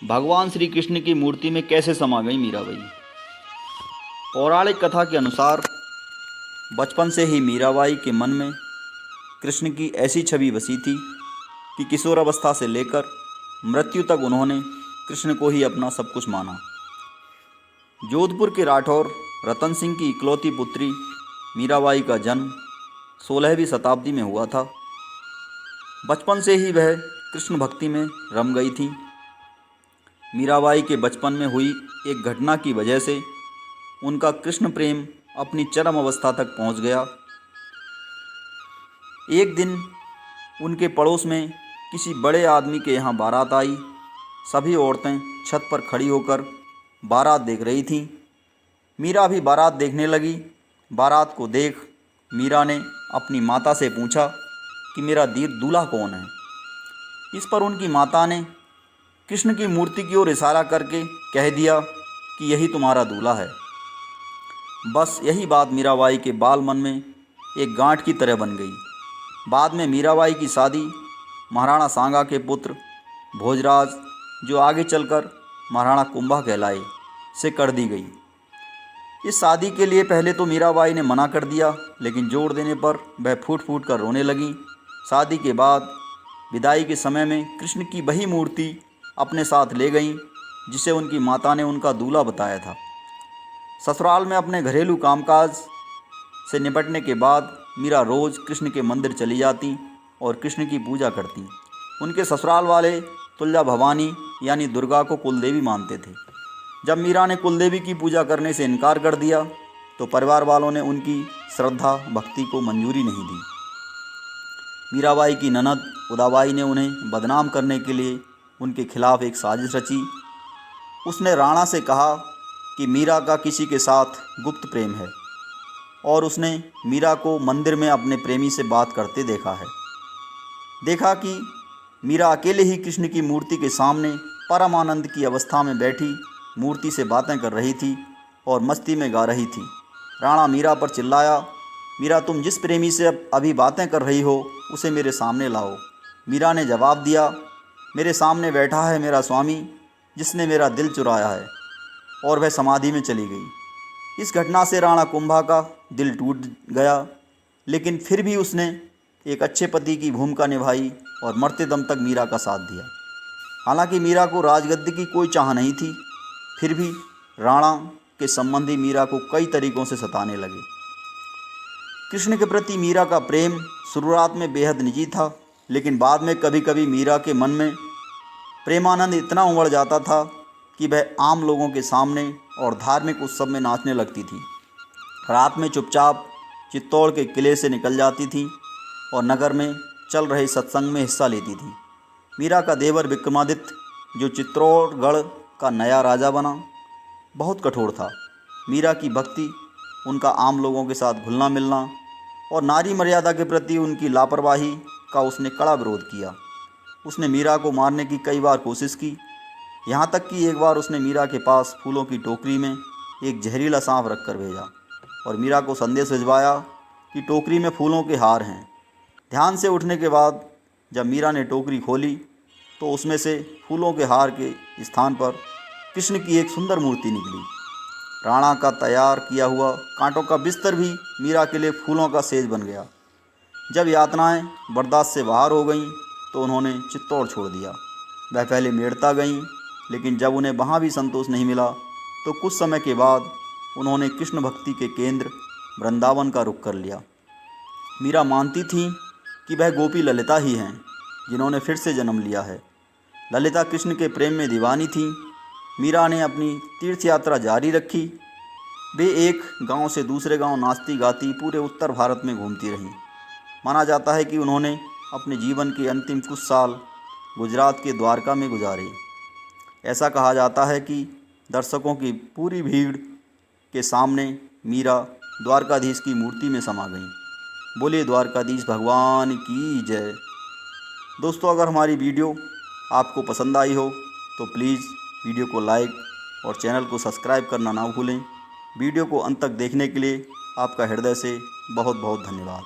भगवान श्री कृष्ण की मूर्ति में कैसे समा गई मीराबाई। पौराणिक कथा के अनुसार बचपन से ही मीराबाई के मन में कृष्ण की ऐसी छवि बसी थी कि किशोरावस्था से लेकर मृत्यु तक उन्होंने कृष्ण को ही अपना सब कुछ माना। जोधपुर के राठौर रतन सिंह की इकलौती पुत्री मीराबाई का जन्म 16वीं शताब्दी में हुआ था। बचपन से ही वह कृष्ण भक्ति में रम गई थी। मीराबाई के बचपन में हुई एक घटना की वजह से उनका कृष्ण प्रेम अपनी चरम अवस्था तक पहुंच गया। एक दिन उनके पड़ोस में किसी बड़े आदमी के यहाँ बारात आई। सभी औरतें छत पर खड़ी होकर बारात देख रही थीं। मीरा भी बारात देखने लगी। बारात को देख मीरा ने अपनी माता से पूछा कि मेरा दूल्हा कौन है। इस पर उनकी माता ने कृष्ण की मूर्ति की ओर इशारा करके कह दिया कि यही तुम्हारा दूल्हा है। बस यही बात मीराबाई के बाल मन में एक गांठ की तरह बन गई। बाद में मीराबाई की शादी महाराणा सांगा के पुत्र भोजराज, जो आगे चलकर महाराणा कुंभा कहलाए, से कर दी गई। इस शादी के लिए पहले तो मीराबाई ने मना कर दिया, लेकिन जोर देने पर वह फूट फूट कर रोने लगी। शादी के बाद विदाई के समय में कृष्ण की वही मूर्ति अपने साथ ले गईं जिसे उनकी माता ने उनका दूल्हा बताया था। ससुराल में अपने घरेलू कामकाज से निपटने के बाद मीरा रोज़ कृष्ण के मंदिर चली जाती और कृष्ण की पूजा करती। उनके ससुराल वाले तुलजा भवानी यानी दुर्गा को कुलदेवी मानते थे। जब मीरा ने कुलदेवी की पूजा करने से इनकार कर दिया तो परिवार वालों ने उनकी श्रद्धा भक्ति को मंजूरी नहीं दी। मीराबाई की ननद उदाबाई ने उन्हें बदनाम करने के लिए उनके खिलाफ एक साजिश रची। उसने राणा से कहा कि मीरा का किसी के साथ गुप्त प्रेम है और उसने मीरा को मंदिर में अपने प्रेमी से बात करते देखा कि मीरा अकेले ही कृष्ण की मूर्ति के सामने परम आनंद की अवस्था में बैठी मूर्ति से बातें कर रही थी और मस्ती में गा रही थी। राणा मीरा पर चिल्लाया, मीरा तुम जिस प्रेमी से अभी बातें कर रही हो उसे मेरे सामने लाओ। मीरा ने जवाब दिया, मेरे सामने बैठा है मेरा स्वामी जिसने मेरा दिल चुराया है, और वह समाधि में चली गई। इस घटना से राणा कुंभा का दिल टूट गया, लेकिन फिर भी उसने एक अच्छे पति की भूमिका निभाई और मरते दम तक मीरा का साथ दिया। हालांकि मीरा को राजगद्दी की कोई चाह नहीं थी, फिर भी राणा के संबंधी मीरा को कई तरीक़ों से सताने लगे। कृष्ण के प्रति मीरा का प्रेम शुरुआत में बेहद निजी था, लेकिन बाद में कभी कभी मीरा के मन में प्रेमानंद इतना उमड़ जाता था कि वह आम लोगों के सामने और धार्मिक उत्सव में नाचने लगती थी। रात में चुपचाप चित्तौड़ के किले से निकल जाती थी और नगर में चल रहे सत्संग में हिस्सा लेती थी। मीरा का देवर विक्रमादित्य, जो चित्तौड़गढ़ का नया राजा बना, बहुत कठोर था। मीरा की भक्ति, उनका आम लोगों के साथ घुलना मिलना और नारी मर्यादा के प्रति उनकी लापरवाही का उसने कड़ा विरोध किया। उसने मीरा को मारने की कई बार कोशिश की, यहाँ तक कि एक बार उसने मीरा के पास फूलों की टोकरी में एक जहरीला सांप रख कर भेजा और मीरा को संदेश भिजवाया कि टोकरी में फूलों के हार हैं। ध्यान से उठने के बाद जब मीरा ने टोकरी खोली तो उसमें से फूलों के हार के स्थान पर कृष्ण की एक सुंदर मूर्ति निकली। राणा का तैयार किया हुआ कांटों का बिस्तर भी मीरा के लिए फूलों का सेज बन गया। जब यातनाएं बर्दाश्त से बाहर हो गईं तो उन्होंने चित्तौड़ छोड़ दिया। वह पहले मेड़ता गईं, लेकिन जब उन्हें वहाँ भी संतोष नहीं मिला तो कुछ समय के बाद उन्होंने कृष्ण भक्ति के केंद्र वृंदावन का रुख कर लिया। मीरा मानती थीं कि वह गोपी ललिता ही हैं जिन्होंने फिर से जन्म लिया है। ललिता कृष्ण के प्रेम में दीवानी थीं। मीरा ने अपनी तीर्थ यात्रा जारी रखी। वे एक गांव से दूसरे गांव नाचती गाती पूरे उत्तर भारत में घूमती रहीं। माना जाता है कि उन्होंने अपने जीवन के अंतिम कुछ साल गुजरात के द्वारका में गुजारे। ऐसा कहा जाता है कि दर्शकों की पूरी भीड़ के सामने मीरा द्वारकाधीश की मूर्ति में समा गईं। बोले द्वारकाधीश भगवान की जय। दोस्तों, अगर हमारी वीडियो आपको पसंद आई हो तो प्लीज़ वीडियो को लाइक और चैनल को सब्सक्राइब करना ना भूलें। वीडियो को अंत तक देखने के लिए आपका हृदय से बहुत बहुत धन्यवाद।